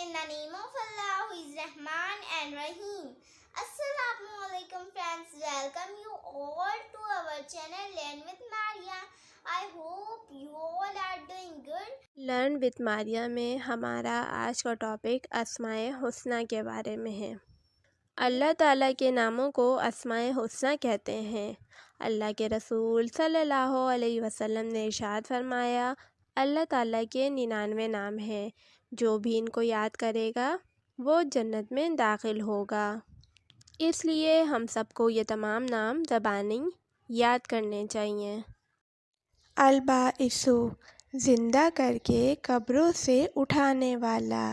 In the name of Allah, who is Rahman and Rahim. Assalamu alaikum friends, welcome you all to our channel Learn with Maria. I hope you all are doing good. Learn with Maria میں ہمارا آج کا topic اسماء حسنہ کے بارے میں ہے۔ اللہ تعالیٰ کے ناموں کو اسماء حسنہ کہتے ہیں۔ اللہ کے رسول صلی اللہ علیہ وسلم نے ارشاد فرمایا، اللہ تعالیٰ کے 99 نام ہیں، جو بھی ان کو یاد کرے گا وہ جنت میں داخل ہوگا۔ اس لیے ہم سب کو یہ تمام نام زبانی یاد کرنے چاہیے۔ الباعث، زندہ کر کے قبروں سے اٹھانے والا،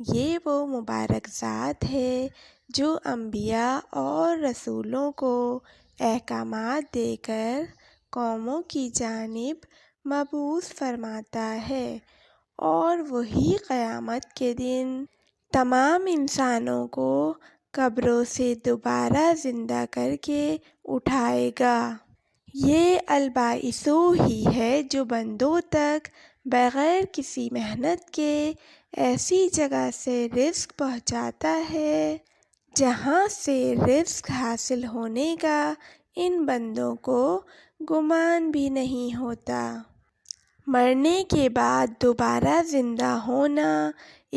یہ وہ مبارک ذات ہے جو انبیاء اور رسولوں کو احکامات دے کر قوموں کی جانب مبعوث فرماتا ہے، اور وہی قیامت کے دن تمام انسانوں کو قبروں سے دوبارہ زندہ کر کے اٹھائے گا۔ یہ الباعث ہی ہے جو بندوں تک بغیر کسی محنت کے ایسی جگہ سے رزق پہنچاتا ہے جہاں سے رزق حاصل ہونے کا ان بندوں کو گمان بھی نہیں ہوتا۔ مرنے کے بعد دوبارہ زندہ ہونا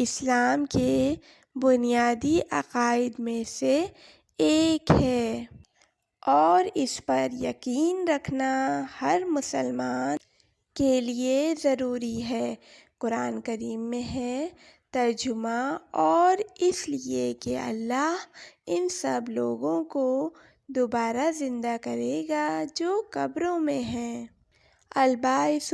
اسلام کے بنیادی عقائد میں سے ایک ہے، اور اس پر یقین رکھنا ہر مسلمان کے لیے ضروری ہے۔ قرآن کریم میں ہے ترجمہ، اور اس لیے کہ اللہ ان سب لوگوں کو دوبارہ زندہ کرے گا جو قبروں میں ہیں۔ الباعث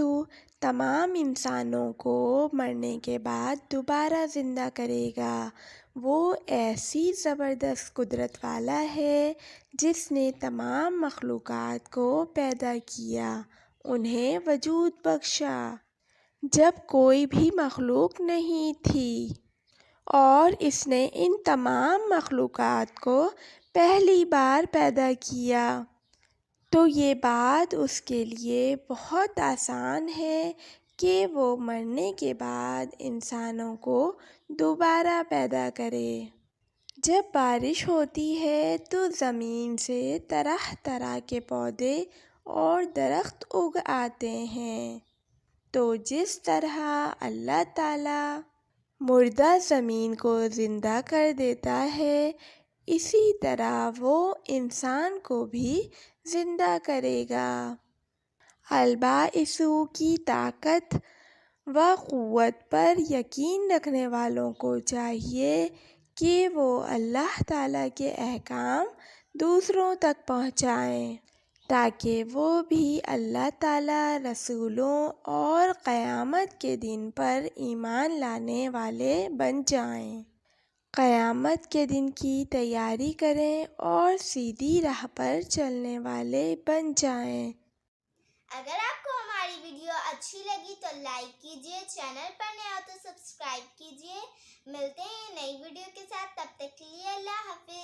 تمام انسانوں کو مرنے کے بعد دوبارہ زندہ کرے گا۔ وہ ایسی زبردست قدرت والا ہے جس نے تمام مخلوقات کو پیدا کیا، انہیں وجود بخشا جب کوئی بھی مخلوق نہیں تھی، اور اس نے ان تمام مخلوقات کو پہلی بار پیدا کیا، تو یہ بات اس کے لیے بہت آسان ہے کہ وہ مرنے کے بعد انسانوں کو دوبارہ پیدا کرے۔ جب بارش ہوتی ہے تو زمین سے طرح طرح کے پودے اور درخت اگ آتے ہیں، تو جس طرح اللہ تعالیٰ مردہ زمین کو زندہ کر دیتا ہے، اسی طرح وہ انسان کو بھی زندہ کرے گا۔ الباعث کی طاقت و قوت پر یقین رکھنے والوں کو چاہیے کہ وہ اللہ تعالیٰ کے احکام دوسروں تک پہنچائیں، تاکہ وہ بھی اللہ تعالیٰ، رسولوں اور قیامت کے دن پر ایمان لانے والے بن جائیں، قیامت کے دن کی تیاری کریں اور سیدھی راہ پر چلنے والے بن جائیں۔ اگر آپ کو ہماری ویڈیو اچھی لگی تو لائک کیجیے، چینل پر نیا ہو تو سبسکرائب کیجیے۔ ملتے ہیں نئی ویڈیو کے ساتھ، تب تک کے لیے اللہ حافظ۔